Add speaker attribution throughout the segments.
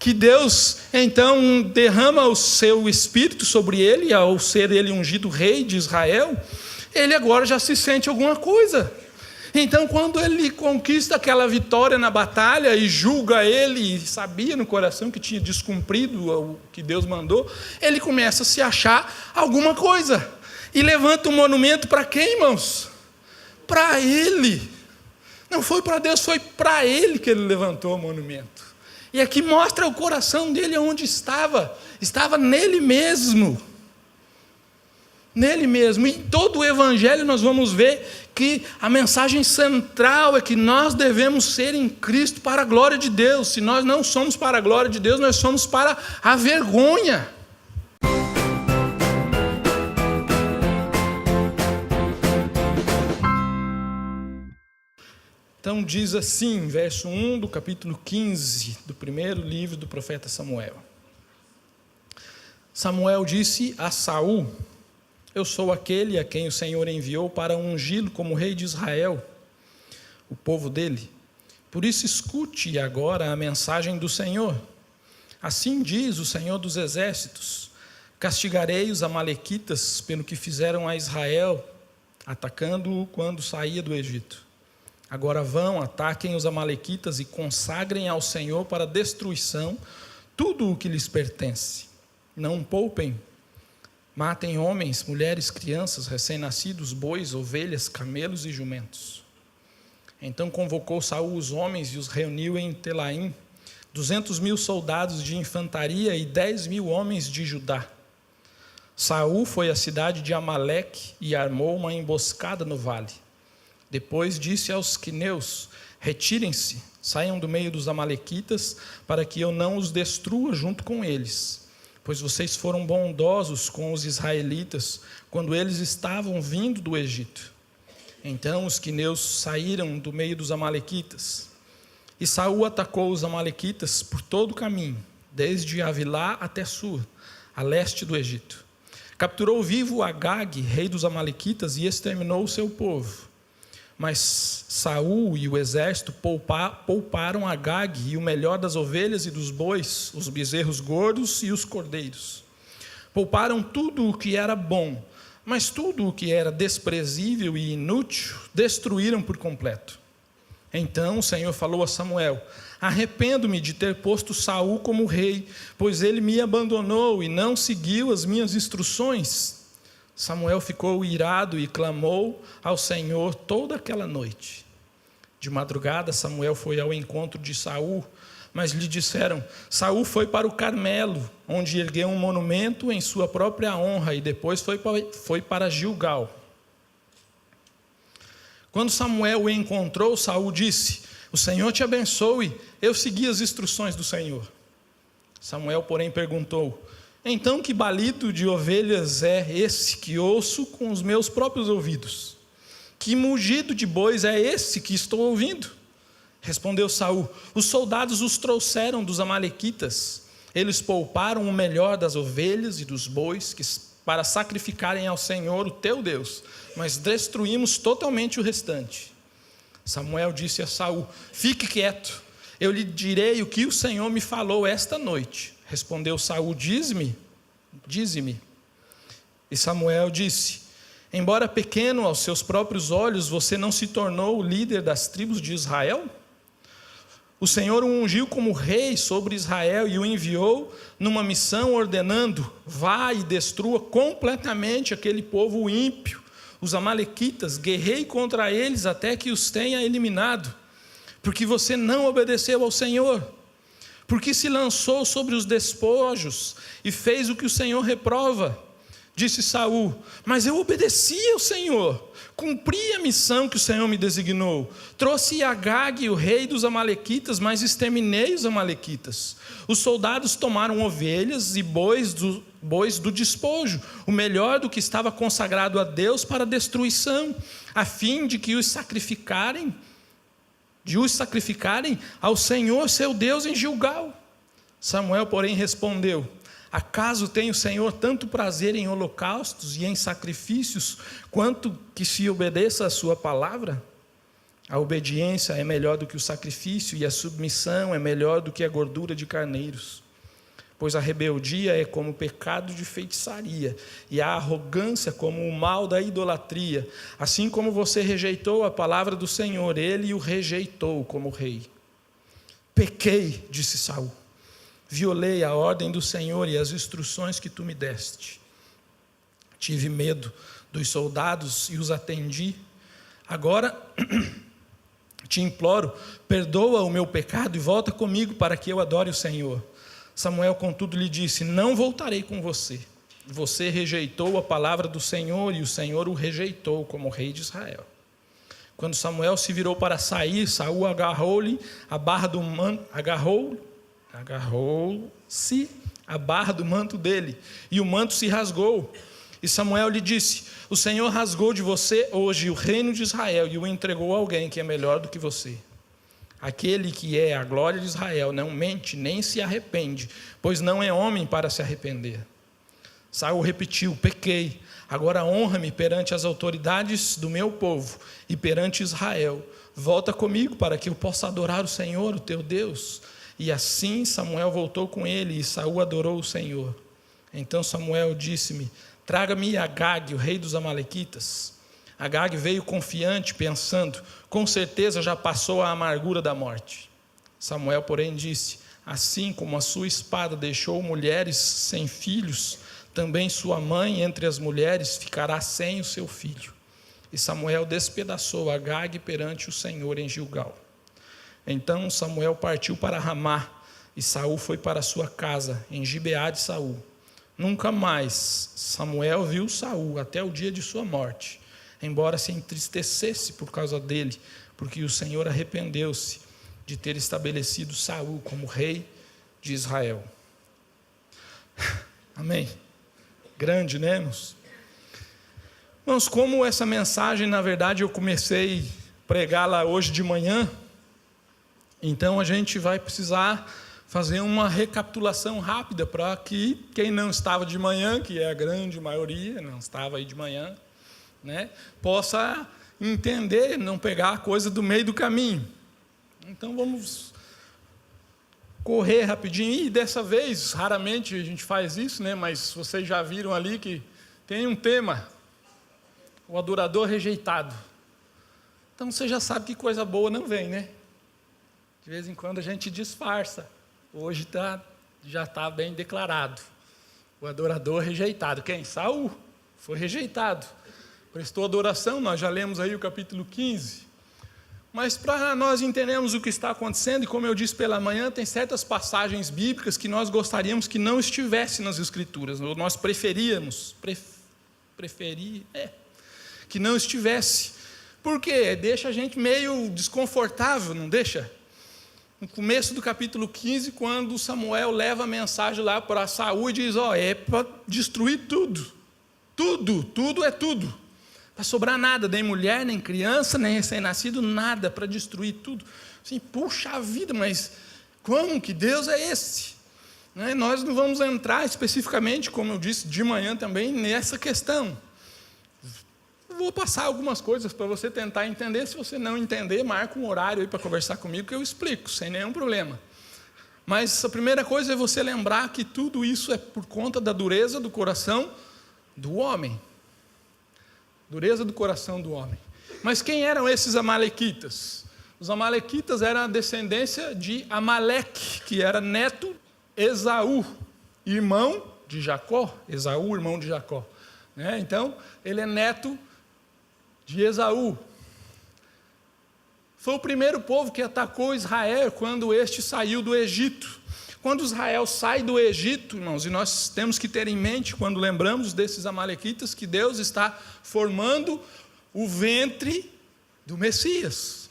Speaker 1: que Deus então derrama o seu espírito sobre ele, ao ser ele ungido rei de Israel, ele agora já se sente alguma coisa. Então, quando ele conquista aquela vitória na batalha e julga ele, e sabia no coração que tinha descumprido o que Deus mandou, ele começa a se achar alguma coisa. E levanta um monumento para quem, irmãos? Para ele. Não foi para Deus, foi para ele que ele levantou o monumento. E aqui mostra o coração dele onde estava. Estava nele mesmo. Nele mesmo. E em todo o Evangelho nós vamos ver que a mensagem central é que nós devemos ser em Cristo para a glória de Deus. Se nós não somos para a glória de Deus, nós somos para a vergonha. Então diz assim, verso 1 do capítulo 15 do primeiro livro do profeta Samuel. Samuel disse a Saul: eu sou aquele a quem o Senhor enviou para ungí-lo como rei de Israel, o povo dele. Por isso escute agora a mensagem do Senhor. Assim diz o Senhor dos exércitos: castigarei os amalequitas pelo que fizeram a Israel, atacando-o quando saía do Egito. Agora vão, ataquem os amalequitas e consagrem ao Senhor para destruição tudo o que lhes pertence. Não poupem. Matem homens, mulheres, crianças, recém-nascidos, bois, ovelhas, camelos e jumentos. Então convocou Saul os homens e os reuniu em Telaim, 200.000 soldados de infantaria e 10.000 homens de Judá. Saul foi à cidade de Amaleque e armou uma emboscada no vale. Depois disse aos quineus: retirem-se, saiam do meio dos amalequitas, para que eu não os destrua junto com eles, pois vocês foram bondosos com os israelitas, quando eles estavam vindo do Egito. Então os quineus saíram do meio dos amalequitas, e Saul atacou os amalequitas por todo o caminho, desde Avilá até Sur, a leste do Egito. Capturou vivo Agag, rei dos amalequitas, e exterminou o seu povo. Mas Saul e o exército pouparam Agag e o melhor das ovelhas e dos bois, os bezerros gordos e os cordeiros. Pouparam tudo o que era bom, mas tudo o que era desprezível e inútil destruíram por completo. Então o Senhor falou a Samuel: arrependo-me de ter posto Saul como rei, pois ele me abandonou e não seguiu as minhas instruções. Samuel ficou irado e clamou ao Senhor toda aquela noite. De madrugada, Samuel foi ao encontro de Saul, mas lhe disseram: Saul foi para o Carmelo, onde ergueu um monumento em sua própria honra, e depois foi para Gilgal. Quando Samuel o encontrou, Saul disse: o Senhor te abençoe, eu segui as instruções do Senhor. Samuel, porém, perguntou: então que balido de ovelhas é esse que ouço com os meus próprios ouvidos? Que mugido de bois é esse que estou ouvindo? Respondeu Saul: os soldados os trouxeram dos amalequitas. Eles pouparam o melhor das ovelhas e dos bois para sacrificarem ao Senhor, o teu Deus, mas destruímos totalmente o restante. Samuel disse a Saul: fique quieto, eu lhe direi o que o Senhor me falou esta noite. Respondeu Saul: dize-me. E Samuel disse: embora pequeno aos seus próprios olhos, você não se tornou o líder das tribos de Israel? O Senhor o ungiu como rei sobre Israel e o enviou numa missão ordenando: vá e destrua completamente aquele povo ímpio, os amalequitas, guerrei contra eles até que os tenha eliminado, porque você não obedeceu ao Senhor. Porque se lançou sobre os despojos e fez o que o Senhor reprova. Disse Saul: mas eu obedeci ao Senhor, cumpri a missão que o Senhor me designou. Trouxe Agag, o rei dos amalequitas, mas exterminei os amalequitas. Os soldados tomaram ovelhas e bois do despojo, o melhor do que estava consagrado a Deus para destruição, a fim de os sacrificarem ao Senhor seu Deus em Gilgal. Samuel, porém, respondeu: acaso tem o Senhor tanto prazer em holocaustos e em sacrifícios, quanto que se obedeça a sua palavra? A obediência é melhor do que o sacrifício, e a submissão é melhor do que a gordura de carneiros. Pois a rebeldia é como o pecado de feitiçaria, e a arrogância como o mal da idolatria. Assim como você rejeitou a palavra do Senhor, ele o rejeitou como rei. Pequei, disse Saul. Violei a ordem do Senhor e as instruções que tu me deste. Tive medo dos soldados e os atendi. Agora te imploro, perdoa o meu pecado e volta comigo para que eu adore o Senhor. Samuel, contudo, lhe disse: não voltarei com você. Você rejeitou a palavra do Senhor e o Senhor o rejeitou como rei de Israel. Quando Samuel se virou para sair, Saul agarrou-lhe a barra do manto, agarrou-se a barra do manto dele, e o manto se rasgou. E Samuel lhe disse: o Senhor rasgou de você hoje o reino de Israel e o entregou a alguém que é melhor do que você. Aquele que é a glória de Israel não mente nem se arrepende, pois não é homem para se arrepender. Saul repetiu: pequei, agora honra-me perante as autoridades do meu povo e perante Israel. Volta comigo para que eu possa adorar o Senhor, o teu Deus. E assim Samuel voltou com ele, e Saul adorou o Senhor. Então Samuel disse-me: traga-me Agag, o rei dos amalequitas. Agag veio confiante, pensando: com certeza já passou a amargura da morte. Samuel, porém, disse: assim como a sua espada deixou mulheres sem filhos, também sua mãe entre as mulheres ficará sem o seu filho. E Samuel despedaçou Agag perante o Senhor em Gilgal. Então Samuel partiu para Ramá, e Saul foi para sua casa em Gibeá de Saul. Nunca mais Samuel viu Saul até o dia de sua morte, embora se entristecesse por causa dele, porque o Senhor arrependeu-se de ter estabelecido Saul como rei de Israel. Amém? Grande, né, irmãos? Irmãos, como essa mensagem, na verdade, eu comecei a pregá-la hoje de manhã, então a gente vai precisar fazer uma recapitulação rápida para que quem não estava de manhã, que é a grande maioria, não estava aí de manhã, né, possa entender, não pegar a coisa do meio do caminho. Então vamos correr rapidinho, e dessa vez, raramente a gente faz isso, né, mas vocês já viram ali que tem um tema: o adorador rejeitado. Então você já sabe que coisa boa não vem, né? De vez em quando a gente disfarça. Hoje já está bem declarado. O adorador rejeitado. Quem? Saul. Foi rejeitado. Prestou adoração, nós já lemos aí o capítulo 15. Mas para nós entendermos o que está acontecendo, e como eu disse pela manhã, tem certas passagens bíblicas que nós gostaríamos que não estivessem nas Escrituras. Ou nós preferíamos, que não estivesse. Por quê? Deixa a gente meio desconfortável, não deixa? No começo do capítulo 15, quando Samuel leva a mensagem lá para Saul e diz: é para destruir tudo. Tudo é tudo. Para sobrar nada, nem mulher, nem criança, nem recém-nascido, nada, para destruir tudo. Assim, puxa vida, mas como que Deus é esse? Né? Nós não vamos entrar especificamente, como eu disse de manhã também, nessa questão. Vou passar algumas coisas para você tentar entender. Se você não entender, marca um horário aí para conversar comigo que eu explico, sem nenhum problema. Mas a primeira coisa é você lembrar que tudo isso é por conta da dureza do coração do homem. Dureza do coração do homem. Mas quem eram esses amalequitas? Os amalequitas eram a descendência de Amaleque, que era neto de Esaú, irmão de Jacó. Esaú, irmão de Jacó. Né? Então, ele é neto de Esaú. Foi o primeiro povo que atacou Israel quando este saiu do Egito. Quando Israel sai do Egito, irmãos, e nós temos que ter em mente, quando lembramos desses amalequitas, que Deus está formando o ventre do Messias.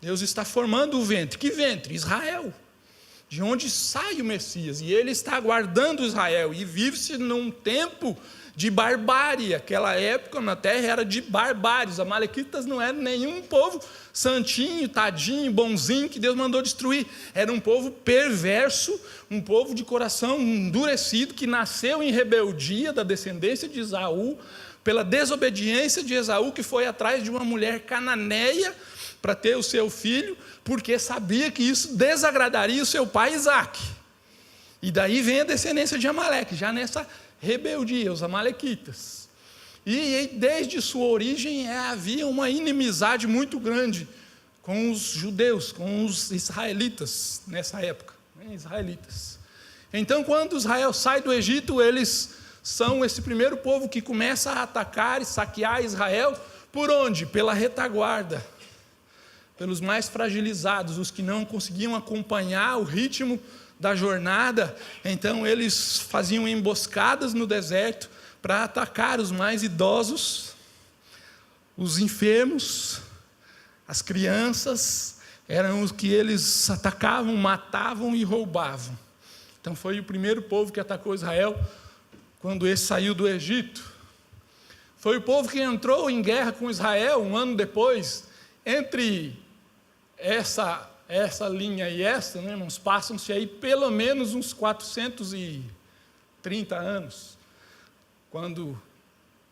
Speaker 1: Deus está formando o ventre. Que ventre? Israel. De onde sai o Messias. E ele está guardando Israel. E vive-se num tempo de barbárie. Aquela época na terra era de barbárie. Os amalequitas não eram nenhum povo santinho, tadinho, bonzinho que Deus mandou destruir. Era um povo perverso, um povo de coração endurecido, que nasceu em rebeldia da descendência de Esaú, pela desobediência de Esaú, que foi atrás de uma mulher cananeia, para ter o seu filho, porque sabia que isso desagradaria o seu pai Isaque. E daí vem a descendência de Amaleque, já nessa rebeldia, os amalequitas. E desde sua origem havia uma inimizade muito grande com os judeus, com os israelitas, nessa época, israelitas. Então, quando Israel sai do Egito, eles são esse primeiro povo que começa a atacar e saquear Israel. Por onde? Pela retaguarda, pelos mais fragilizados, os que não conseguiam acompanhar o ritmo da jornada. Então eles faziam emboscadas no deserto para atacar os mais idosos, os enfermos, as crianças, eram os que eles atacavam, matavam e roubavam. Então foi o primeiro povo que atacou Israel quando esse saiu do Egito. Foi o povo que entrou em guerra com Israel um ano depois. Entre essa linha e essa, né, irmãos, passam-se aí pelo menos uns 430 anos. Quando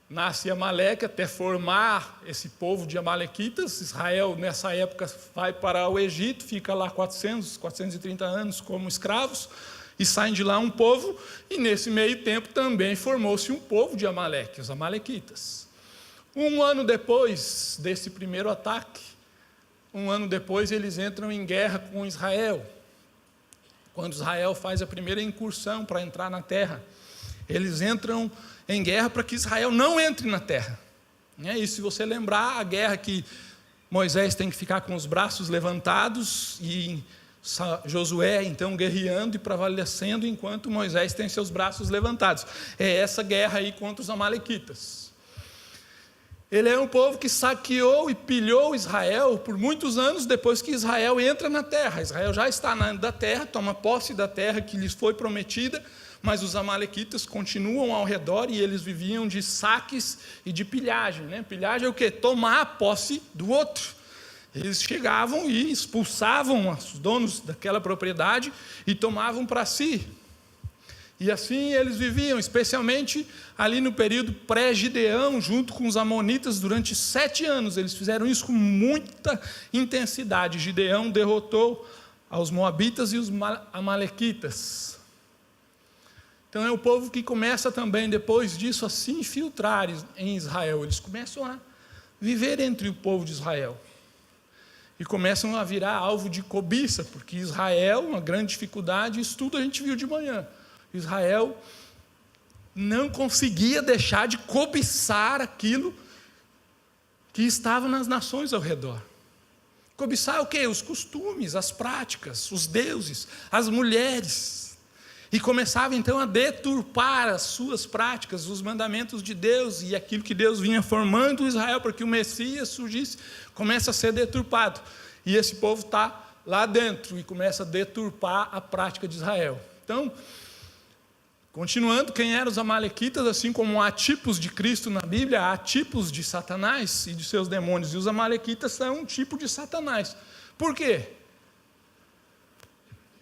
Speaker 1: nasce Amaleque, até formar esse povo de amalequitas, Israel nessa época vai para o Egito, fica lá 430 anos como escravos, e saem de lá um povo, e nesse meio tempo também formou-se um povo de Amaleque, os amalequitas. Um ano depois desse primeiro ataque, um ano depois eles entram em guerra com Israel. Quando Israel faz a primeira incursão para entrar na terra, eles entram em guerra para que Israel não entre na terra. E se você lembrar, a guerra que Moisés tem que ficar com os braços levantados e Josué então guerreando e prevalecendo enquanto Moisés tem seus braços levantados. É essa guerra aí contra os amalequitas. Ele é um povo que saqueou e pilhou Israel por muitos anos depois que Israel entra na terra. Israel já está na terra, toma posse da terra que lhes foi prometida, mas os amalequitas continuam ao redor e eles viviam de saques e de pilhagem. Né? Pilhagem é o quê? Tomar a posse do outro. Eles chegavam e expulsavam os donos daquela propriedade e tomavam para si. E assim eles viviam, especialmente ali no período pré-Gideão, junto com os amonitas, durante 7 anos. Eles fizeram isso com muita intensidade. Gideão derrotou aos moabitas e os amalequitas. Então é o povo que começa também, depois disso, a se infiltrar em Israel. Eles começam a viver entre o povo de Israel. E começam a virar alvo de cobiça, porque Israel, uma grande dificuldade, isso tudo a gente viu de manhã. Israel não conseguia deixar de cobiçar aquilo que estava nas nações ao redor. Cobiçar o quê? Os costumes, as práticas, os deuses, as mulheres. E começava então a deturpar as suas práticas, os mandamentos de Deus e aquilo que Deus vinha formando Israel para que o Messias surgisse, começa a ser deturpado. E esse povo está lá dentro e começa a deturpar a prática de Israel. Então, continuando, quem eram os amalequitas, assim como há tipos de Cristo na Bíblia, há tipos de Satanás e de seus demônios, e os amalequitas são um tipo de Satanás. Por quê?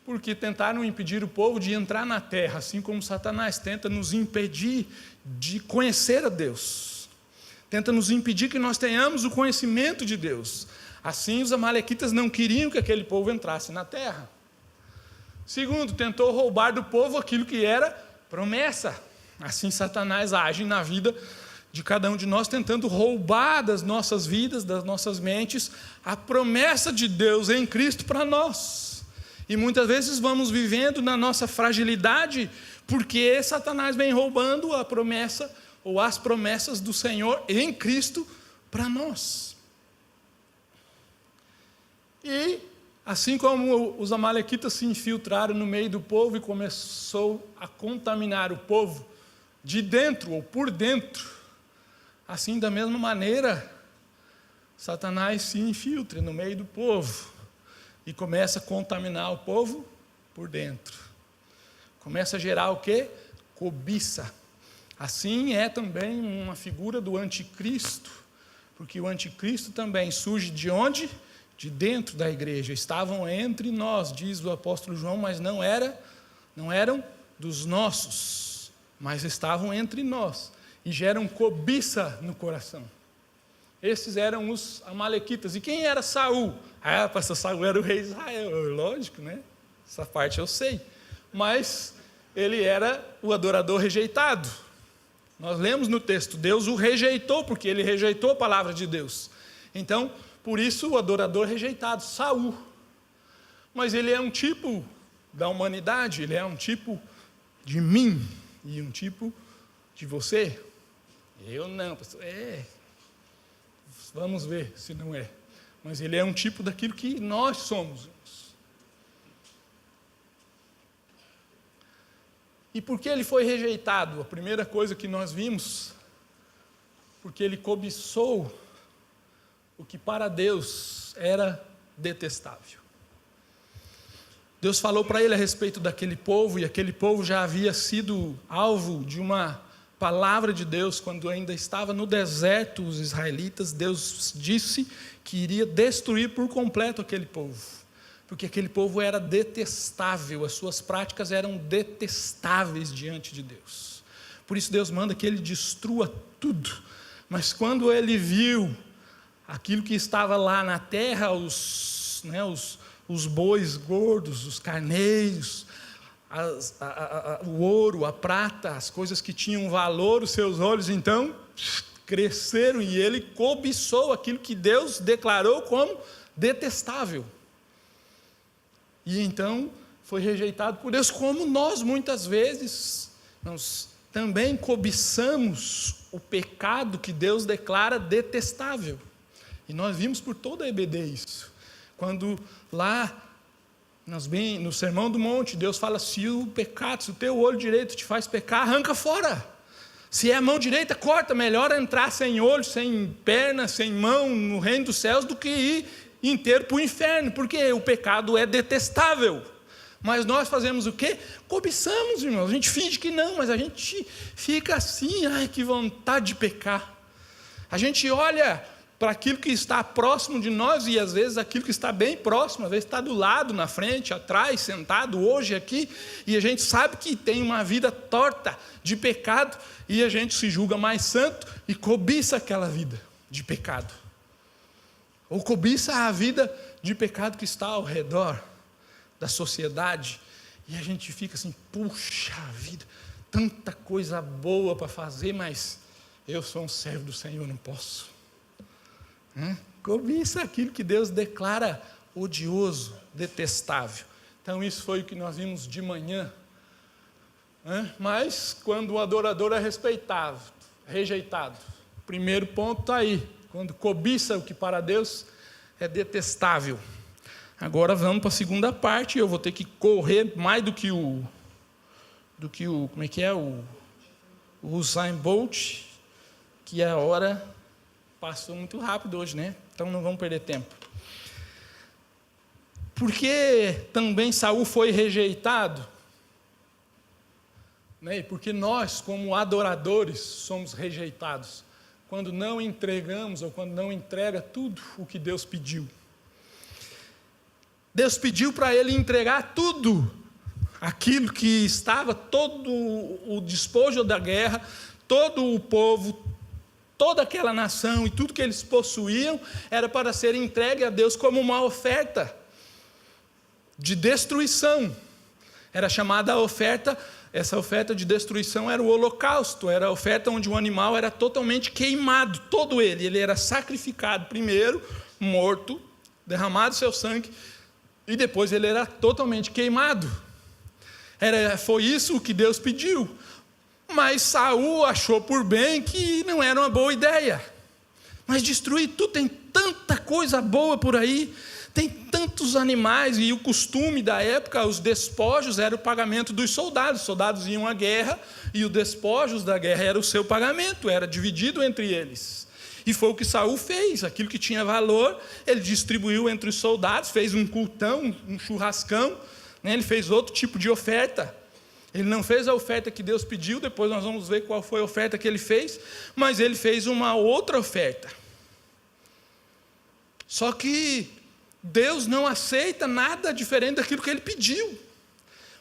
Speaker 1: Porque tentaram impedir o povo de entrar na terra, assim como Satanás tenta nos impedir de conhecer a Deus. Tenta nos impedir que nós tenhamos o conhecimento de Deus. Assim, os amalequitas não queriam que aquele povo entrasse na terra. Segundo, tentou roubar do povo aquilo que era promessa. Assim, Satanás age na vida de cada um de nós, tentando roubar das nossas vidas, das nossas mentes, a promessa de Deus em Cristo para nós. E muitas vezes vamos vivendo na nossa fragilidade, porque Satanás vem roubando a promessa, ou as promessas do Senhor em Cristo para nós. E, assim como os amalequitas se infiltraram no meio do povo e começou a contaminar o povo de dentro ou por dentro, assim, da mesma maneira, Satanás se infiltra no meio do povo e começa a contaminar o povo por dentro. Começa a gerar o quê? Cobiça. Assim é também uma figura do anticristo, porque o anticristo também surge de onde? De dentro da igreja. Estavam entre nós, diz o apóstolo João, mas não eram dos nossos, mas estavam entre nós e geram cobiça no coração. Esses eram os amalequitas. E quem era Saul? Pastor Saul era o rei de Israel. Lógico, né? Essa parte eu sei. Mas ele era o adorador rejeitado. Nós lemos no texto, Deus o rejeitou, porque ele rejeitou a palavra de Deus. Então, por isso o adorador rejeitado, Saul. Mas ele é um tipo da humanidade, ele é um tipo de mim e um tipo de você. Eu não, pastor. Vamos ver se não é. Mas ele é um tipo daquilo que nós somos. E por que ele foi rejeitado? A primeira coisa que nós vimos, porque ele cobiçou o que para Deus era detestável. Deus falou para ele a respeito daquele povo, e aquele povo já havia sido alvo de uma palavra de Deus, quando ainda estava no deserto os israelitas. Deus disse que iria destruir por completo aquele povo, porque aquele povo era detestável, as suas práticas eram detestáveis diante de Deus. Por isso Deus manda que ele destrua tudo. Mas quando ele viu aquilo que estava lá na terra, os bois gordos, os carneiros, o ouro, a prata, as coisas que tinham valor, os seus olhos então cresceram, e ele cobiçou aquilo que Deus declarou como detestável. E então foi rejeitado por Deus, como nós muitas vezes nós também cobiçamos o pecado que Deus declara detestável. E nós vimos por toda a EBD isso. Quando lá no Sermão do Monte, Deus fala: se o teu olho direito te faz pecar, arranca fora. Se é a mão direita, corta. Melhor entrar sem olho, sem perna, sem mão no reino dos céus do que ir inteiro para o inferno, porque o pecado é detestável. Mas nós fazemos o quê? Cobiçamos, irmãos. A gente finge que não, mas a gente fica assim: ai, que vontade de pecar. A gente olha para aquilo que está próximo de nós, e às vezes aquilo que está bem próximo, às vezes está do lado, na frente, atrás, sentado, hoje aqui, e a gente sabe que tem uma vida torta de pecado, e a gente se julga mais santo e cobiça aquela vida de pecado, ou cobiça a vida de pecado que está ao redor da sociedade, e a gente fica assim: puxa vida, tanta coisa boa para fazer, mas eu sou um servo do Senhor, não posso. Cobiça aquilo que Deus declara odioso, detestável. Então isso foi o que nós vimos de manhã. Mas quando o adorador é rejeitado, o primeiro ponto está aí: quando cobiça o que para Deus é detestável. Agora vamos para a segunda parte. Eu vou ter que correr mais do que o como é que é, o Usain Bolt, que a hora passou muito rápido hoje, né? Então não vamos perder tempo. Por que também Saul foi rejeitado? Porque nós, como adoradores, somos rejeitados quando não entregamos, ou quando não entrega tudo o que Deus pediu. Deus pediu para ele entregar tudo aquilo que estava, todo o despojo da guerra, todo o povo, toda aquela nação e tudo que eles possuíam era para ser entregue a Deus como uma oferta de destruição. Era chamada a oferta, essa oferta de destruição era o holocausto, era a oferta onde o animal era totalmente queimado, todo ele era sacrificado primeiro, morto, derramado seu sangue, e depois ele era totalmente queimado. Foi isso que Deus pediu. Mas Saul achou por bem que não era uma boa ideia. Mas destruir tudo, tem tanta coisa boa por aí, tem tantos animais, e o costume da época, os despojos, era o pagamento dos soldados. Os soldados iam à guerra, e os despojos da guerra era o seu pagamento, era dividido entre eles. E foi o que Saul fez, aquilo que tinha valor, ele distribuiu entre os soldados, fez um cultão, um churrascão, ele fez outro tipo de oferta. Ele não fez a oferta que Deus pediu, depois nós vamos ver qual foi a oferta que ele fez, mas ele fez uma outra oferta. Só que Deus não aceita nada diferente daquilo que ele pediu.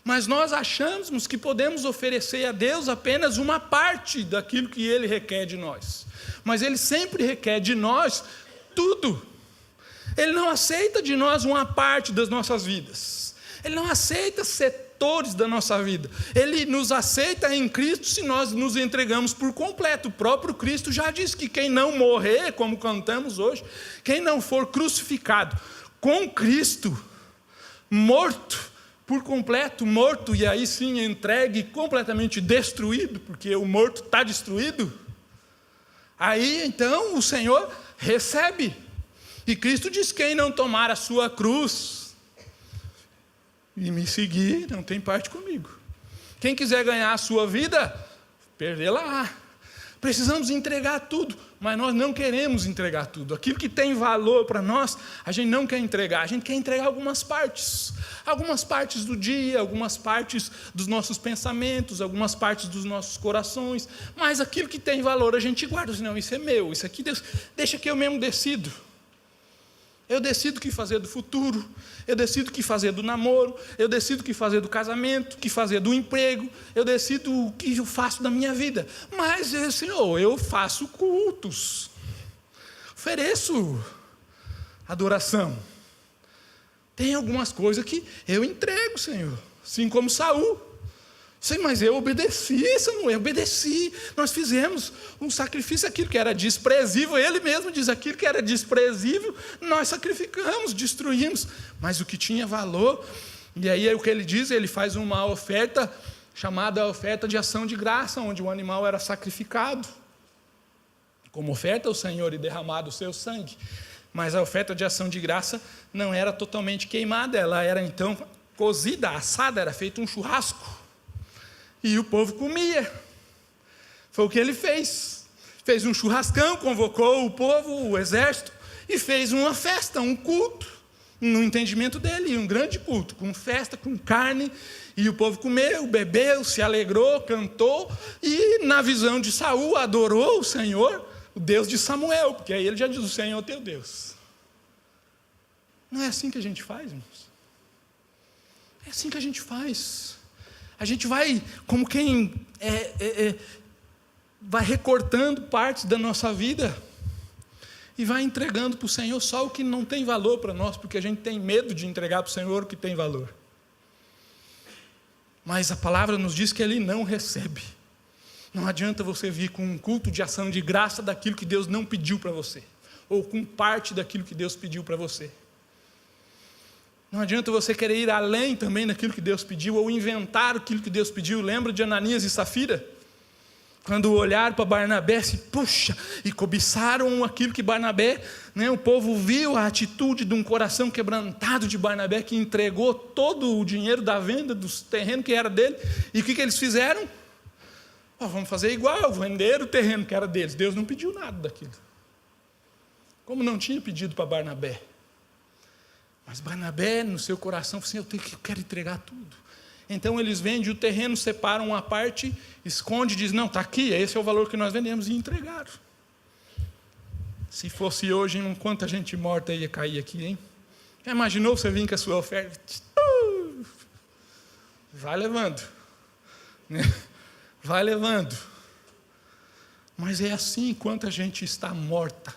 Speaker 1: Mas nós achamos que podemos oferecer a Deus apenas uma parte daquilo que Ele requer de nós. Mas Ele sempre requer de nós tudo. Ele não aceita de nós uma parte das nossas vidas. Ele não aceita setores da nossa vida. Ele nos aceita em Cristo se nós nos entregamos por completo. O próprio Cristo já disse que quem não morrer, como cantamos hoje, quem não for crucificado com Cristo, morto por completo, morto, e aí sim entregue, completamente destruído, porque o morto está destruído, aí então o Senhor recebe. E Cristo diz: quem não tomar a sua cruz e me seguir, não tem parte comigo. Quem quiser ganhar a sua vida, perdê-la. Precisamos entregar tudo, mas nós não queremos entregar tudo. Aquilo que tem valor para nós, a gente não quer entregar. A gente quer entregar algumas partes do dia, algumas partes dos nossos pensamentos, algumas partes dos nossos corações, mas aquilo que tem valor a gente guarda. Não, isso é meu, isso aqui Deus, deixa que eu mesmo decido. Eu decido o que fazer do futuro, eu decido o que fazer do namoro, eu decido o que fazer do casamento, o que fazer do emprego, eu decido o que eu faço da minha vida. Mas, Senhor, eu faço cultos, ofereço adoração. Tem algumas coisas que eu entrego, Senhor, assim como Saul. Sim, mas eu obedeci, Samuel, eu obedeci. Nós fizemos um sacrifício, aquilo que era desprezível, ele mesmo diz, aquilo que era desprezível, nós sacrificamos, destruímos. Mas o que tinha valor, e aí é o que ele diz, ele faz uma oferta, chamada oferta de ação de graça, onde o animal era sacrificado. Como oferta ao Senhor e derramado o seu sangue. Mas a oferta de ação de graça não era totalmente queimada, ela era então cozida, assada, era feito um churrasco. E o povo comia. Foi o que ele fez. Fez um churrascão, convocou o povo, o exército, e fez uma festa, um culto. No entendimento dele, um grande culto, com festa, com carne. E o povo comeu, bebeu, se alegrou, cantou. E na visão de Saul, adorou o Senhor, o Deus de Samuel. Porque aí ele já diz: o Senhor é teu Deus. Não é assim que a gente faz, irmãos? É assim que a gente faz. A gente vai, como quem vai recortando partes da nossa vida e vai entregando para o Senhor só o que não tem valor para nós, porque a gente tem medo de entregar para o Senhor o que tem valor. Mas a palavra nos diz que Ele não recebe. Não adianta você vir com um culto de ação de graça daquilo que Deus não pediu para você, ou com parte daquilo que Deus pediu para você. Não adianta você querer ir além também daquilo que Deus pediu, ou inventar aquilo que Deus pediu. Lembra de Ananias e Safira? Quando olharam para Barnabé, e cobiçaram aquilo que Barnabé, o povo viu a atitude de um coração quebrantado de Barnabé, que entregou todo o dinheiro da venda dos terrenos que era dele. E o que eles fizeram? Vamos fazer igual, vender o terreno que era deles. Deus não pediu nada daquilo. Como não tinha pedido para Barnabé. Mas Barnabé, no seu coração, falou assim: eu quero entregar tudo. Então eles vendem o terreno, separam uma parte, esconde, diz: não, está aqui, esse é o valor que nós vendemos, e entregaram. Se fosse hoje, quanta gente morta ia cair aqui, hein? Já imaginou você vir com a sua oferta? Vai levando. Vai levando. Mas é assim, quanta gente está morta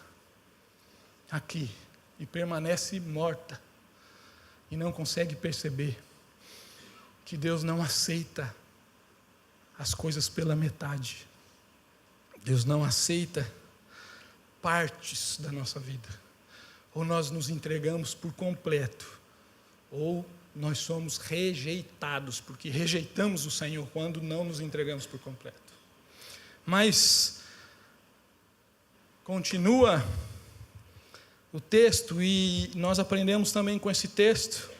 Speaker 1: aqui, e permanece morta, e não consegue perceber que Deus não aceita as coisas pela metade. Deus não aceita partes da nossa vida. Ou nós nos entregamos por completo, ou nós somos rejeitados, porque rejeitamos o Senhor quando não nos entregamos por completo. Mas continua o texto, e nós aprendemos também com esse texto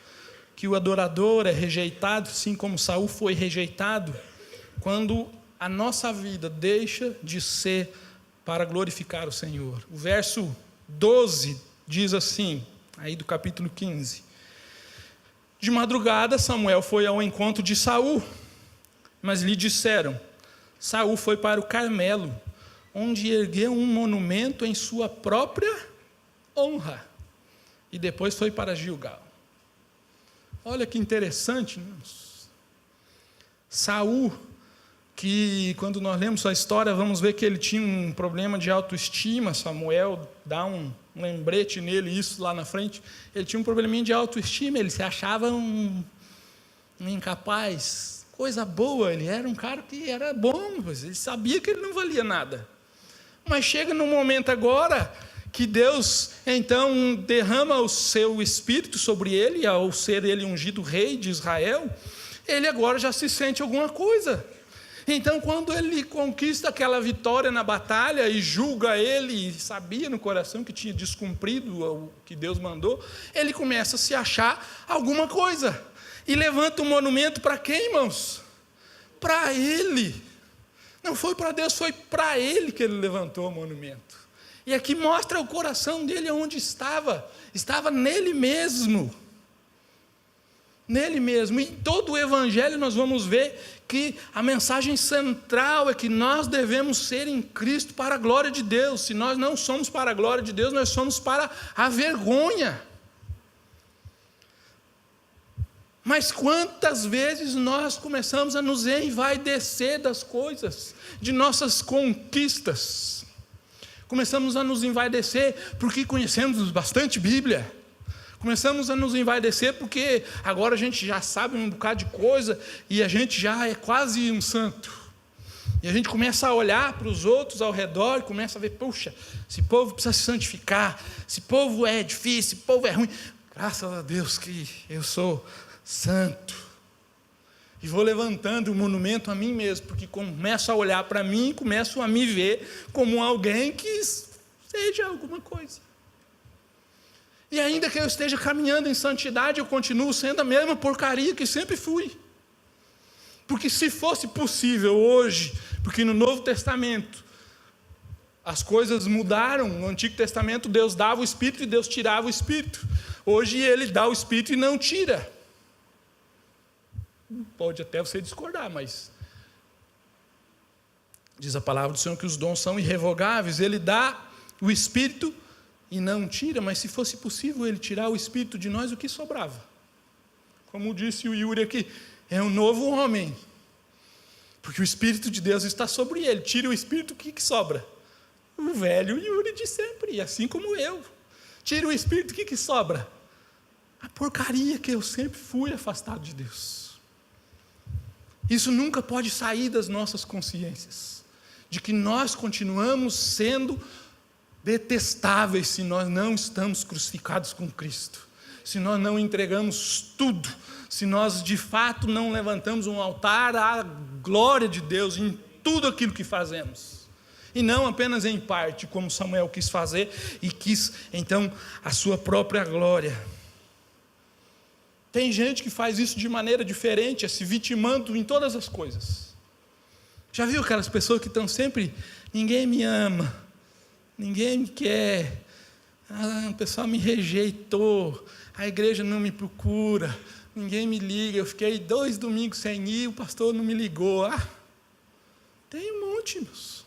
Speaker 1: que o adorador é rejeitado, assim como Saul foi rejeitado, quando a nossa vida deixa de ser para glorificar o Senhor. O verso 12 diz assim, aí do capítulo 15: de madrugada Samuel foi ao encontro de Saul, mas lhe disseram: Saul foi para o Carmelo, onde ergueu um monumento em sua própria honra, e depois foi para Gilgal. Olha que interessante, irmãos. Saul, que quando nós lemos sua história, vamos ver que ele tinha um problema de autoestima. Samuel dá um lembrete nele, isso lá na frente. Ele tinha um probleminha de autoestima, ele se achava um incapaz, coisa boa, ele era um cara que era bom, ele sabia que ele não valia nada. Mas chega num momento agora que Deus, então, derrama o seu Espírito sobre ele, ao ser ele ungido rei de Israel, ele agora já se sente alguma coisa. Então, quando ele conquista aquela vitória na batalha e julga ele, e sabia no coração que tinha descumprido o que Deus mandou, ele começa a se achar alguma coisa. E levanta um monumento para quem, irmãos? Para ele. Não foi para Deus, foi para ele que ele levantou o monumento. E aqui mostra o coração dele onde estava. Estava nele mesmo. Nele mesmo. E em todo o Evangelho nós vamos ver que a mensagem central é que nós devemos ser em Cristo para a glória de Deus. Se nós não somos para a glória de Deus, nós somos para a vergonha. Mas quantas vezes nós começamos a nos envaidecer das coisas, de nossas conquistas. Começamos a nos envaidecer porque conhecemos bastante Bíblia. Começamos a nos envaidecer porque agora a gente já sabe um bocado de coisa e a gente já é quase um santo. E a gente começa a olhar para os outros ao redor e começa a ver, puxa, esse povo precisa se santificar, esse povo é difícil, esse povo é ruim. Graças a Deus que eu sou santo. E vou levantando o monumento a mim mesmo, porque começo a olhar para mim e começo a me ver como alguém que seja alguma coisa. E ainda que eu esteja caminhando em santidade, eu continuo sendo a mesma porcaria que sempre fui. Porque se fosse possível hoje, porque no Novo Testamento as coisas mudaram, no Antigo Testamento Deus dava o Espírito e Deus tirava o Espírito. Hoje Ele dá o Espírito e não tira. Pode até você discordar, mas diz a palavra do Senhor que os dons são irrevogáveis. Ele dá o Espírito e não tira, mas se fosse possível Ele tirar o Espírito de nós, o que sobrava? Como disse o Yuri aqui, é um novo homem, porque o Espírito de Deus está sobre ele. Tira o Espírito, o que sobra? O velho Yuri de sempre, assim como eu. Tira o Espírito, o que sobra? A porcaria que eu sempre fui afastado de Deus. Isso nunca pode sair das nossas consciências, de que nós continuamos sendo detestáveis se nós não estamos crucificados com Cristo, se nós não entregamos tudo, se nós de fato não levantamos um altar à glória de Deus em tudo aquilo que fazemos, e não apenas em parte, como Samuel quis fazer, e quis então a sua própria glória. Tem gente que faz isso de maneira diferente, se vitimando em todas as coisas. Já viu aquelas pessoas que estão sempre, ninguém me ama, ninguém me quer, o pessoal me rejeitou, a igreja não me procura, ninguém me liga, eu fiquei 2 domingos sem ir, o pastor não me ligou. Tem um monte, meus.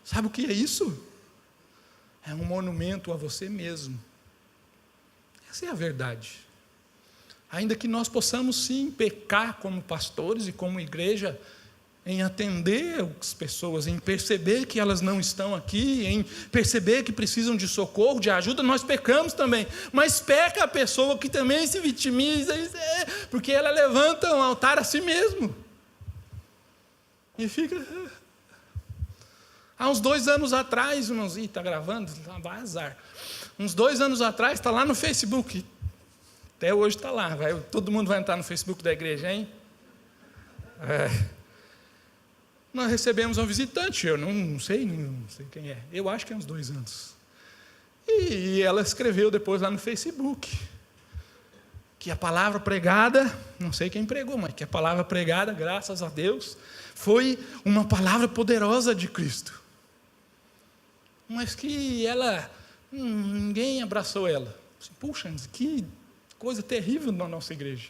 Speaker 1: Sabe o que é isso? É um monumento a você mesmo. Essa é a verdade. Ainda que nós possamos sim pecar como pastores e como igreja, em atender as pessoas, em perceber que elas não estão aqui, em perceber que precisam de socorro, de ajuda, nós pecamos também. Mas peca a pessoa que também se vitimiza, porque ela levanta um altar a si mesmo. E fica... Há uns 2 anos atrás, irmãos, está gravando? Vai azar. Uns 2 anos atrás, está lá no Facebook. Até hoje está lá. Todo mundo vai entrar no Facebook da igreja, hein? Nós recebemos um visitante, eu não sei quem é. Eu acho que é uns 2 anos. E ela escreveu depois lá no Facebook que a palavra pregada, não sei quem pregou, mas que a palavra pregada, graças a Deus, foi uma palavra poderosa de Cristo. Mas que ela, ninguém abraçou ela. Puxa, que coisa terrível na nossa igreja.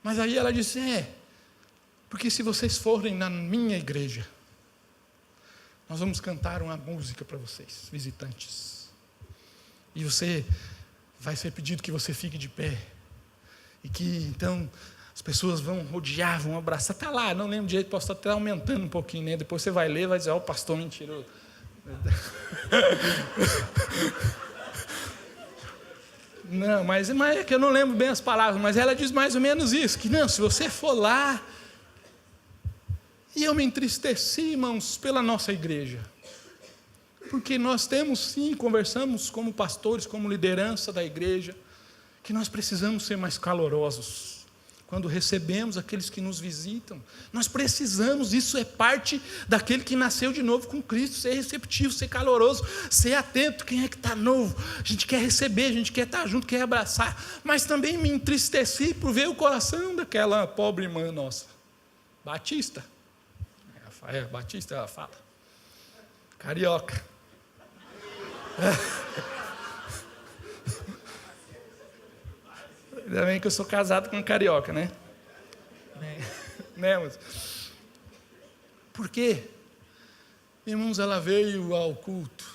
Speaker 1: Mas aí ela disse, porque se vocês forem na minha igreja, nós vamos cantar uma música para vocês, visitantes. E você vai ser pedido que você fique de pé. e que então as pessoas vão rodear, vão abraçar. Está lá, não lembro direito, posso estar até aumentando um pouquinho, né? Depois você vai ler e vai dizer, ó, o pastor mentiroso. Não, mas é que eu não lembro bem as palavras, mas ela diz mais ou menos isso, que não, se você for lá, e eu me entristeci, irmãos, pela nossa igreja, porque nós temos sim, conversamos como pastores, como liderança da igreja, que nós precisamos ser mais calorosos, quando recebemos aqueles que nos visitam, nós precisamos, isso é parte daquele que nasceu de novo com Cristo, ser receptivo, ser caloroso, ser atento, quem é que está novo, a gente quer receber, a gente quer estar junto, quer abraçar, mas também me entristeci por ver o coração daquela pobre irmã nossa, Batista, Batista ela fala, carioca, ainda bem que eu sou casado com um carioca, né? Né, mas... Por quê? Irmãos, ela veio ao culto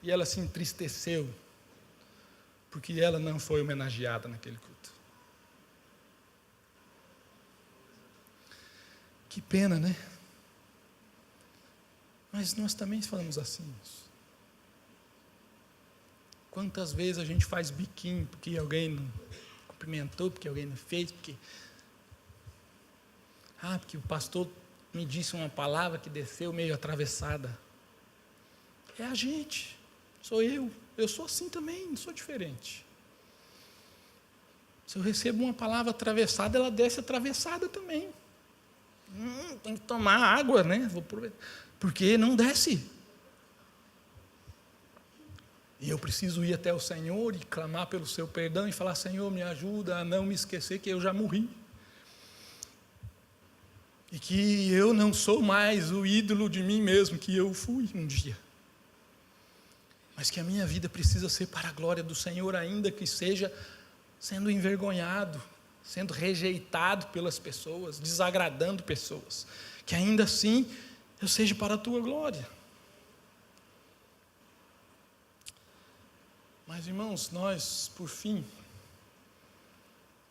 Speaker 1: e ela se entristeceu porque ela não foi homenageada naquele culto. Que pena, né? Mas nós também falamos assim. Quantas vezes a gente faz biquinho porque alguém não cumprimentou, porque alguém não fez, porque o pastor me disse uma palavra que desceu meio atravessada. É a gente, sou eu sou assim também, não sou diferente. Se eu recebo uma palavra atravessada, ela desce atravessada também. Tem que tomar água, né? Porque não desce. E eu preciso ir até o Senhor e clamar pelo seu perdão e falar, Senhor, me ajuda a não me esquecer que eu já morri. E que eu não sou mais o ídolo de mim mesmo, que eu fui um dia. Mas que a minha vida precisa ser para a glória do Senhor, ainda que seja sendo envergonhado, sendo rejeitado pelas pessoas, desagradando pessoas. Que ainda assim eu seja para a tua glória. Mas, irmãos, nós, por fim,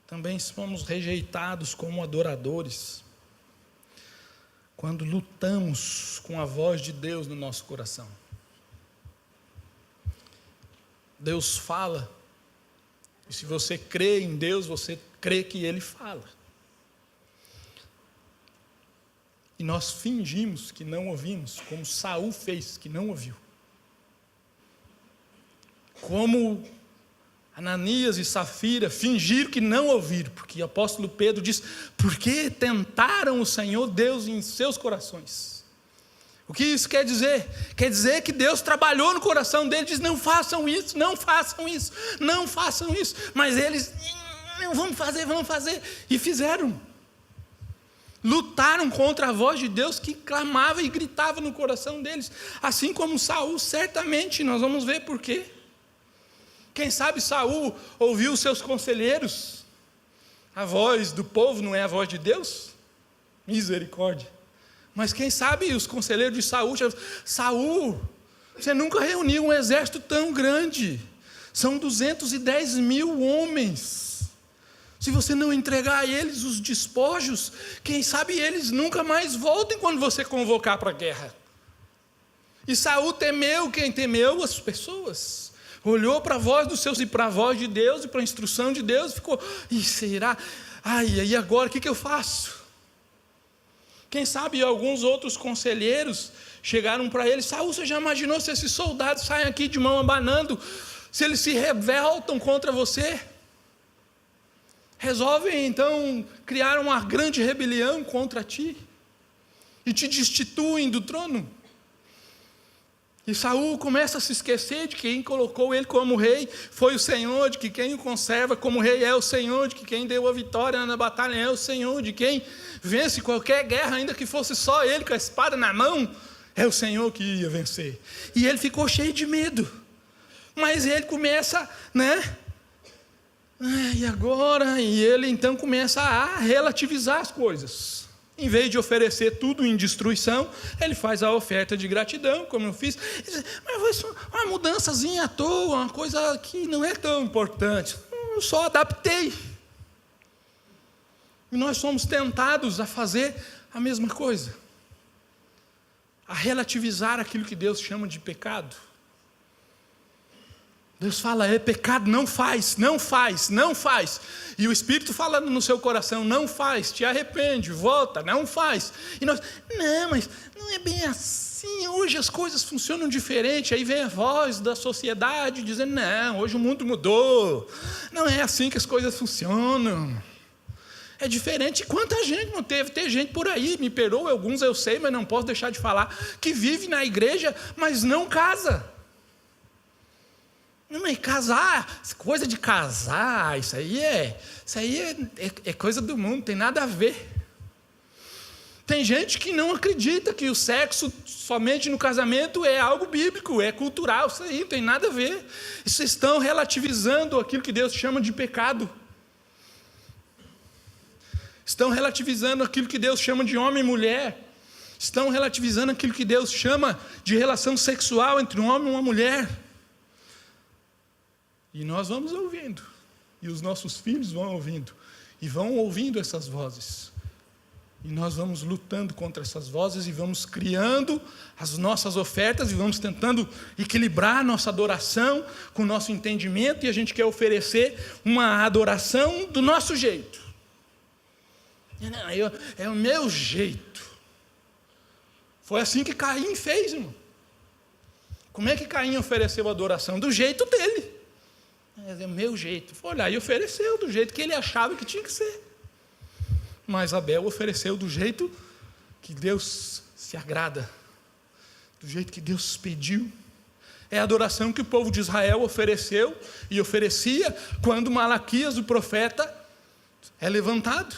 Speaker 1: também somos rejeitados como adoradores, quando lutamos com a voz de Deus no nosso coração. Deus fala, e se você crê em Deus, você crê que Ele fala. E nós fingimos que não ouvimos, como Saul fez, que não ouviu. Como Ananias e Safira fingiram que não ouviram, porque o apóstolo Pedro diz, porque tentaram o Senhor Deus em seus corações. O que isso quer dizer? Quer dizer que Deus trabalhou no coração deles, diz, não façam isso, não façam isso, não façam isso, mas eles, vamos fazer, e fizeram. Lutaram contra a voz de Deus que clamava e gritava no coração deles, assim como Saul, certamente, nós vamos ver por quê. Quem sabe Saul ouviu os seus conselheiros, a voz do povo não é a voz de Deus? Misericórdia. Mas quem sabe os conselheiros de Saul, você nunca reuniu um exército tão grande, são 210 mil homens, se você não entregar a eles os despojos, quem sabe eles nunca mais voltem quando você convocar para a guerra. E Saul temeu, quem temeu? As pessoas. Olhou para a voz dos seus e para a voz de Deus e para a instrução de Deus, ficou, será? E agora o que eu faço? Quem sabe alguns outros conselheiros chegaram para ele, Saul, você já imaginou se esses soldados saem aqui de mão abanando, se eles se revoltam contra você? Resolvem então criar uma grande rebelião contra ti e te destituem do trono. E Saul começa a se esquecer de quem colocou ele como rei foi o Senhor, de que quem o conserva como rei é o Senhor, de que quem deu a vitória na batalha é o Senhor, de quem vence qualquer guerra, ainda que fosse só ele com a espada na mão, é o Senhor que ia vencer. E ele ficou cheio de medo, mas ele começa, e agora? E ele então começa a relativizar as coisas. Em vez de oferecer tudo em destruição, ele faz a oferta de gratidão, como eu fiz. Mas foi uma mudançazinha à toa, uma coisa que não é tão importante. Eu só adaptei. E nós somos tentados a fazer a mesma coisa, a relativizar aquilo que Deus chama de pecado. Deus fala, é pecado, não faz, não faz, não faz. E o Espírito falando no seu coração, não faz, te arrepende, volta, não faz. E nós, não, mas não é bem assim, hoje as coisas funcionam diferente. Aí vem a voz da sociedade dizendo, não, hoje o mundo mudou, não é assim que as coisas funcionam. É diferente. Quanta gente não teve? Tem gente por aí, me perdoe, alguns eu sei, mas não posso deixar de falar, que vive na igreja, mas não casa. Não, mas casar, coisa de casar, isso aí é coisa do mundo, não tem nada a ver. Tem gente que não acredita que o sexo somente no casamento é algo bíblico, é cultural, isso aí não tem nada a ver. Isso estão relativizando aquilo que Deus chama de pecado. Estão relativizando aquilo que Deus chama de homem e mulher. Estão relativizando aquilo que Deus chama de relação sexual entre um homem e uma mulher. E nós vamos ouvindo, e os nossos filhos vão ouvindo, e vão ouvindo essas vozes. E nós vamos lutando contra essas vozes, e vamos criando as nossas ofertas, e vamos tentando equilibrar a nossa adoração com o nosso entendimento, e a gente quer oferecer uma adoração do nosso jeito. Não, é o meu jeito. Foi assim que Caim fez, irmão. Como é que Caim ofereceu a adoração? Do jeito dele. É o meu jeito. Foi olhar e ofereceu do jeito que ele achava que tinha que ser. Mas Abel ofereceu do jeito que Deus se agrada, do jeito que Deus pediu. É a adoração que o povo de Israel ofereceu e oferecia quando Malaquias, o profeta, é levantado.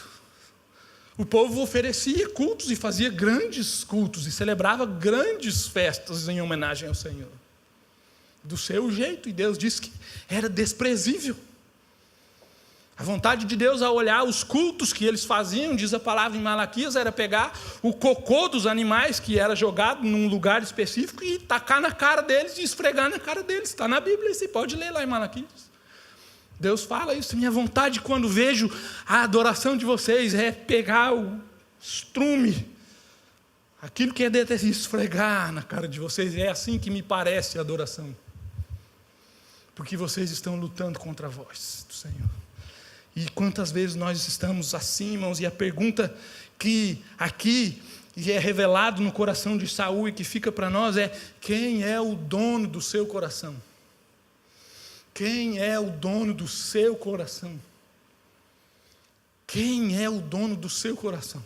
Speaker 1: O povo oferecia cultos e fazia grandes cultos e celebrava grandes festas em homenagem ao Senhor. Do seu jeito, e Deus disse que era desprezível. A vontade de Deus ao olhar os cultos que eles faziam, diz a palavra em Malaquias, era pegar o cocô dos animais que era jogado num lugar específico e tacar na cara deles e esfregar na cara deles. Está na Bíblia, você pode ler lá em Malaquias. Deus fala isso. Minha vontade quando vejo a adoração de vocês é pegar o estrume, aquilo que é de esfregar na cara de vocês. É assim que me parece a adoração. Porque vocês estão lutando contra a voz do Senhor. E quantas vezes nós estamos assim, irmãos, e a pergunta que aqui é revelado no coração de Saul e que fica para nós é: quem é o dono do seu coração? Quem é o dono do seu coração? Quem é o dono do seu coração?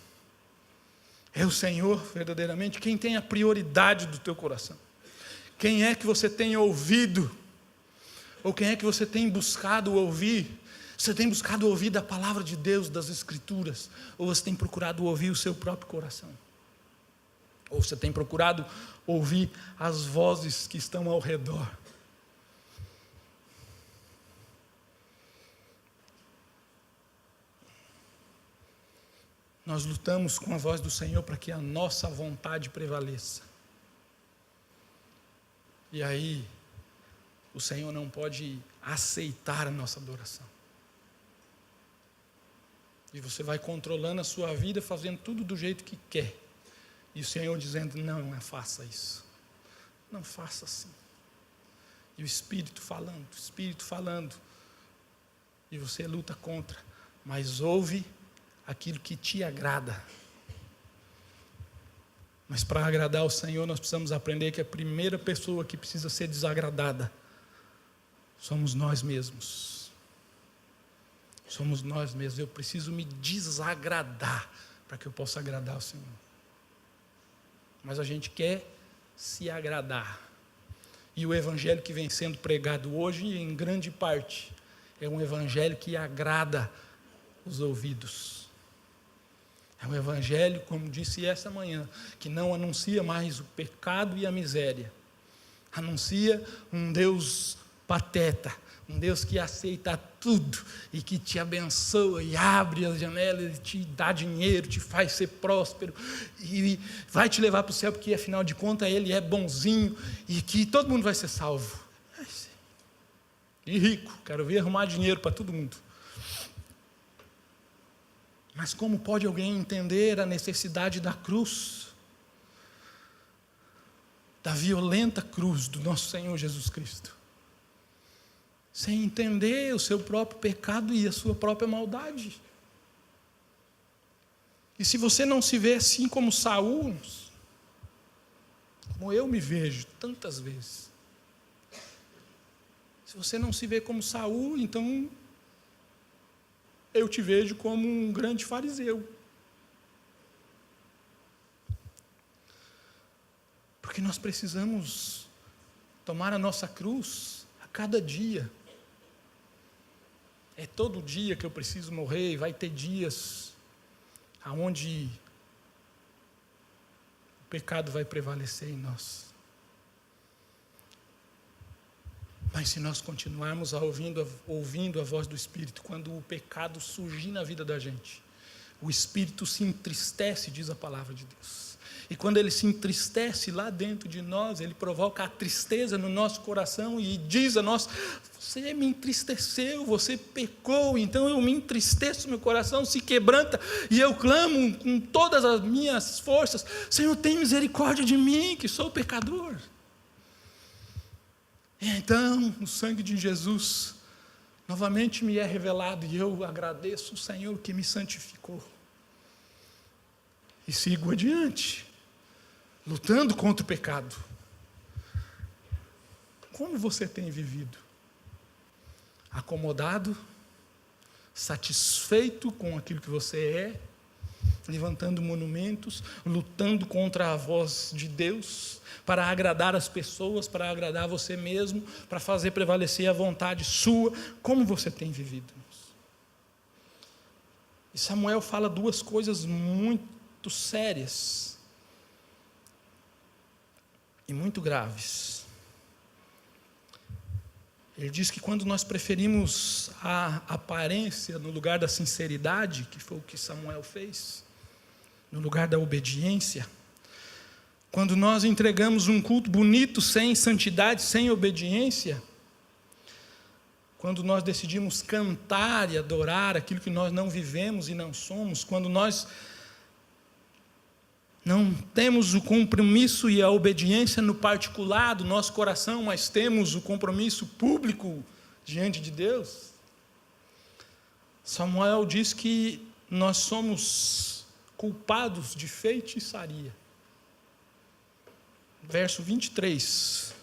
Speaker 1: É o Senhor, verdadeiramente? Quem tem a prioridade do teu coração? Quem é que você tem ouvido? Ou quem é que você tem buscado ouvir? Você tem buscado ouvir da palavra de Deus, das Escrituras? Ou você tem procurado ouvir o seu próprio coração? Ou você tem procurado ouvir as vozes que estão ao redor? Nós lutamos com a voz do Senhor para que a nossa vontade prevaleça. E aí, o Senhor não pode aceitar a nossa adoração. E você vai controlando a sua vida, fazendo tudo do jeito que quer. E o Senhor dizendo: não faça isso. Não faça assim. E o Espírito falando. E você luta contra. Mas ouve aquilo que te agrada. Mas para agradar ao Senhor, nós precisamos aprender que a primeira pessoa que precisa ser desagradada somos nós mesmos. Somos nós mesmos. Eu preciso me desagradar para que eu possa agradar ao Senhor. Mas a gente quer se agradar. E o evangelho que vem sendo pregado hoje, em grande parte, é um evangelho que agrada os ouvidos. É um evangelho, como disse essa manhã, que não anuncia mais o pecado e a miséria. Anuncia um Deus pateta, um Deus que aceita tudo e que te abençoa e abre as janelas e te dá dinheiro, te faz ser próspero e vai te levar para o céu, porque afinal de contas Ele é bonzinho e que todo mundo vai ser salvo. E rico, quero ver arrumar dinheiro para todo mundo. Mas como pode alguém entender a necessidade da cruz, da violenta cruz do nosso Senhor Jesus Cristo, sem entender o seu próprio pecado e a sua própria maldade? E se você não se vê assim como Saul, como eu me vejo tantas vezes, se você não se vê como Saul, então eu te vejo como um grande fariseu. Porque nós precisamos tomar a nossa cruz a cada dia. É todo dia que eu preciso morrer, e vai ter dias aonde o pecado vai prevalecer em nós. Mas se nós continuarmos ouvindo a voz do Espírito, quando o pecado surgir na vida da gente, o Espírito se entristece, diz a palavra de Deus. E quando ele se entristece lá dentro de nós, ele provoca a tristeza no nosso coração e diz a nós: você me entristeceu, você pecou, então eu me entristeço, meu coração se quebranta e eu clamo com todas as minhas forças: Senhor, tem misericórdia de mim, que sou pecador. E então o sangue de Jesus novamente me é revelado e eu agradeço o Senhor que me santificou. E sigo adiante, lutando contra o pecado. Como você tem vivido? Acomodado? Satisfeito com aquilo que você é? Levantando monumentos? Lutando contra a voz de Deus? Para agradar as pessoas, para agradar você mesmo, para fazer prevalecer a vontade sua? Como você tem vivido? E Samuel fala duas coisas muito sérias e muito graves. Ele diz que quando nós preferimos a aparência no lugar da sinceridade, que foi o que Samuel fez, no lugar da obediência, quando nós entregamos um culto bonito sem santidade, sem obediência, quando nós decidimos cantar e adorar aquilo que nós não vivemos e não somos, quando nós não temos o compromisso e a obediência no particular do nosso coração, mas temos o compromisso público diante de Deus, Samuel diz que nós somos culpados de feitiçaria. Verso 23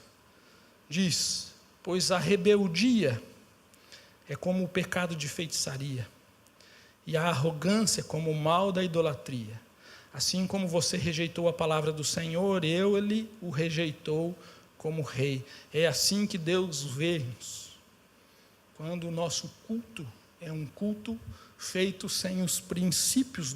Speaker 1: diz: pois a rebeldia é como o pecado de feitiçaria, e a arrogância como o mal da idolatria. Assim como você rejeitou a palavra do Senhor, ele o rejeitou como rei. É assim que Deus vê-nos. Quando o nosso culto é um culto feito sem os princípios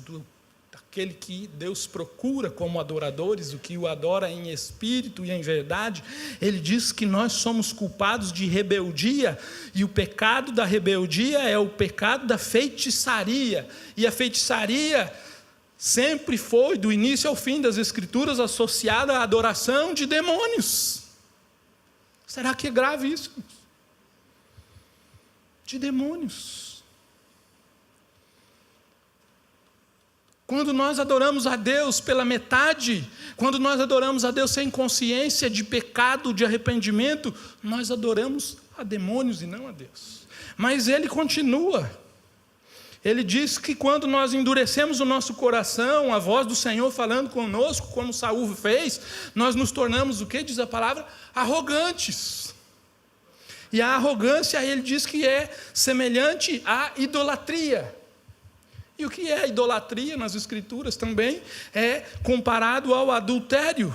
Speaker 1: daquele que Deus procura como adoradores, o que o adora em espírito e em verdade, ele diz que nós somos culpados de rebeldia, e o pecado da rebeldia é o pecado da feitiçaria, e a feitiçaria sempre foi, do início ao fim das Escrituras, associada à adoração de demônios. Será que é grave isso? De demônios. Quando nós adoramos a Deus pela metade, quando nós adoramos a Deus sem consciência de pecado, de arrependimento, nós adoramos a demônios e não a Deus. Mas ele continua. Ele diz que quando nós endurecemos o nosso coração, a voz do Senhor falando conosco, como Saul fez, nós nos tornamos, o que diz a palavra? Arrogantes. E a arrogância, ele diz que é semelhante à idolatria. E o que é idolatria nas Escrituras também é comparado ao adultério.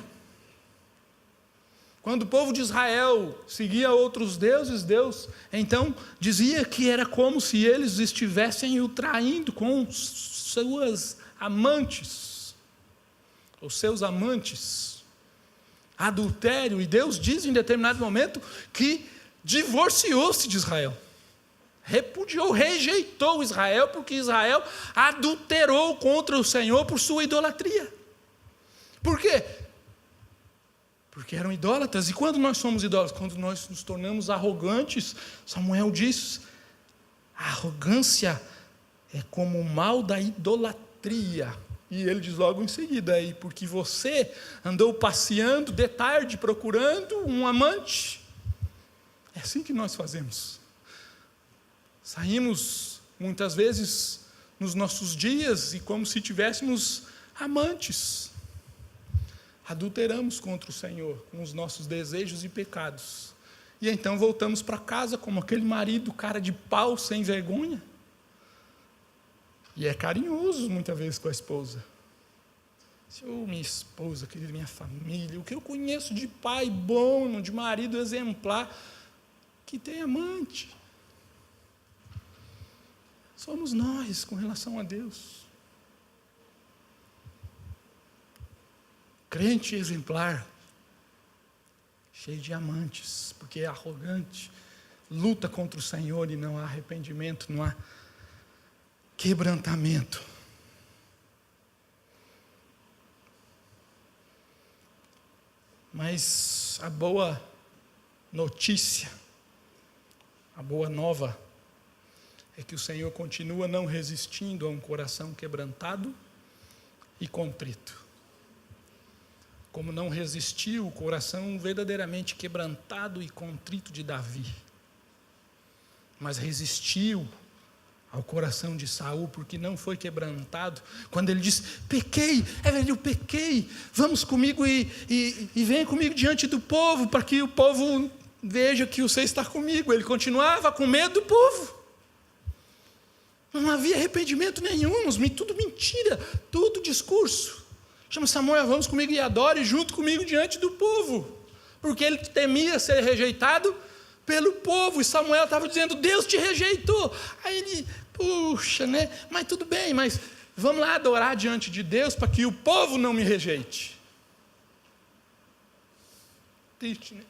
Speaker 1: Quando o povo de Israel seguia outros deuses, Deus então dizia que era como se eles estivessem o traindo com suas amantes, os seus amantes. Adultério, e Deus diz em determinado momento que divorciou-se de Israel. Repudiou, rejeitou Israel, porque Israel adulterou contra o Senhor por sua idolatria. Por quê? Porque eram idólatras. E quando nós somos idólatras? Quando nós nos tornamos arrogantes. Samuel diz: a arrogância é como o mal da idolatria. E ele diz logo em seguida aí, porque você andou passeando de tarde procurando um amante. É assim que nós fazemos. Saímos muitas vezes nos nossos dias e como se tivéssemos amantes. Adulteramos contra o Senhor com os nossos desejos e pecados. E então voltamos para casa como aquele marido, cara de pau, sem vergonha. E é carinhoso muitas vezes com a esposa. Minha esposa, querida, minha família, o que eu conheço de pai bom, de marido exemplar, que tem amante. Somos nós com relação a Deus. Crente exemplar, cheio de amantes, porque é arrogante, luta contra o Senhor e não há arrependimento, não há quebrantamento. Mas a boa notícia, a boa nova, é que o Senhor continua não resistindo a um coração quebrantado e contrito. Como não resistiu o coração verdadeiramente quebrantado e contrito de Davi, mas resistiu ao coração de Saul, porque não foi quebrantado, quando ele disse, pequei, eu pequei, vamos comigo e venha comigo diante do povo, para que o povo veja que você está comigo. Ele continuava com medo do povo, não havia arrependimento nenhum, tudo mentira, tudo discurso. Chama Samuel, vamos comigo e adore junto comigo diante do povo, porque ele temia ser rejeitado pelo povo, e Samuel estava dizendo, Deus te rejeitou. Aí ele, puxa, mas tudo bem, mas vamos lá adorar diante de Deus, para que o povo não me rejeite. Triste, né?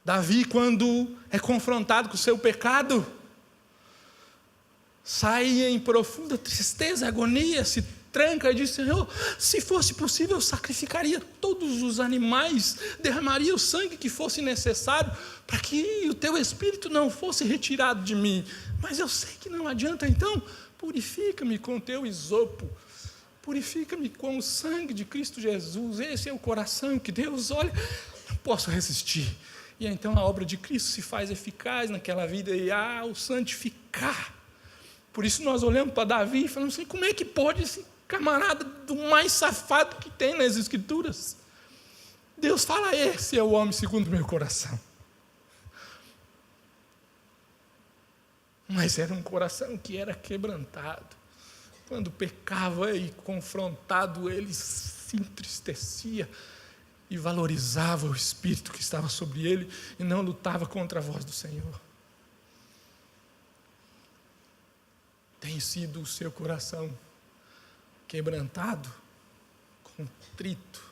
Speaker 1: Davi, quando é confrontado com o seu pecado, sai em profunda tristeza, agonia, se tranca e diz, Senhor, se fosse possível eu sacrificaria todos os animais, derramaria o sangue que fosse necessário, para que o teu Espírito não fosse retirado de mim, mas eu sei que não adianta, então purifica-me com o teu isopo, purifica-me com o sangue de Cristo Jesus. Esse é o coração que Deus olha, não posso resistir. E então a obra de Cristo se faz eficaz naquela vida, e o santificar. Por isso nós olhamos para Davi e falamos assim, como é que pode esse camarada do mais safado que tem nas Escrituras? Deus fala, esse é o homem segundo o meu coração. Mas era um coração que era quebrantado. Quando pecava e confrontado, ele se entristecia e valorizava o Espírito que estava sobre ele e não lutava contra a voz do Senhor. Tem sido o seu coração quebrantado, contrito,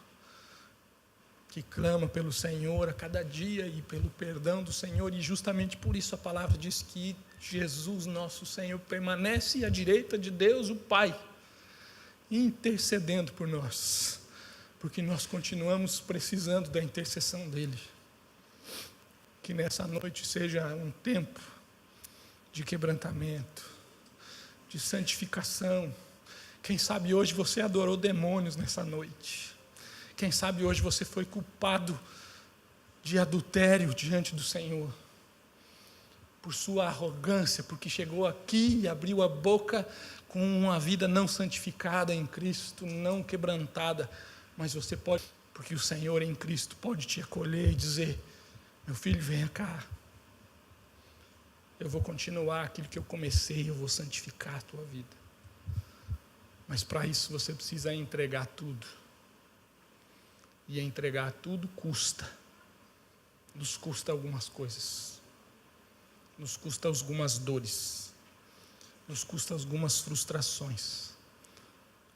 Speaker 1: que clama pelo Senhor a cada dia e pelo perdão do Senhor, e justamente por isso a palavra diz que Jesus, nosso Senhor, permanece à direita de Deus, o Pai, intercedendo por nós, porque nós continuamos precisando da intercessão dEle. Que nessa noite seja um tempo de quebrantamento, de santificação. Quem sabe hoje você adorou demônios nessa noite. Quem sabe hoje você foi culpado de adultério diante do Senhor, por sua arrogância, porque chegou aqui e abriu a boca com uma vida não santificada em Cristo, não quebrantada. Mas você pode, porque o Senhor em Cristo pode te acolher e dizer, meu filho, venha cá. Eu vou continuar aquilo que eu comecei, eu vou santificar a tua vida. Mas para isso você precisa entregar tudo. E entregar tudo custa. Nos custa algumas coisas. Nos custa algumas dores. Nos custa algumas frustrações.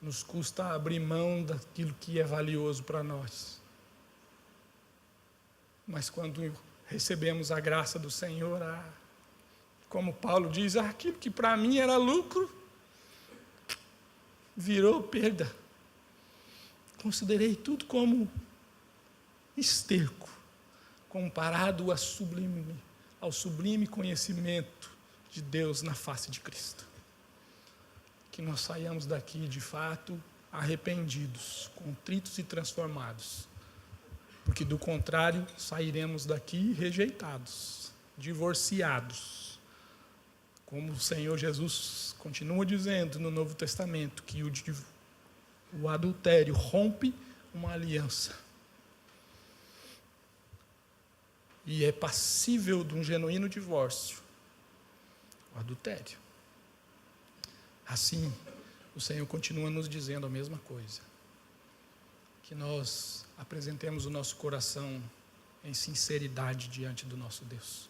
Speaker 1: Nos custa abrir mão daquilo que é valioso para nós. Mas quando recebemos a graça do Senhor, como Paulo diz, aquilo que para mim era lucro, virou perda. Considerei tudo como esterco, comparado ao sublime conhecimento de Deus na face de Cristo. Que nós saiamos daqui, de fato, arrependidos, contritos e transformados. Porque, do contrário, sairemos daqui rejeitados, divorciados. Como o Senhor Jesus continua dizendo no Novo Testamento, que o adultério rompe uma aliança. E é passível de um genuíno divórcio, o adultério. Assim, o Senhor continua nos dizendo a mesma coisa. Que nós apresentemos o nosso coração em sinceridade diante do nosso Deus.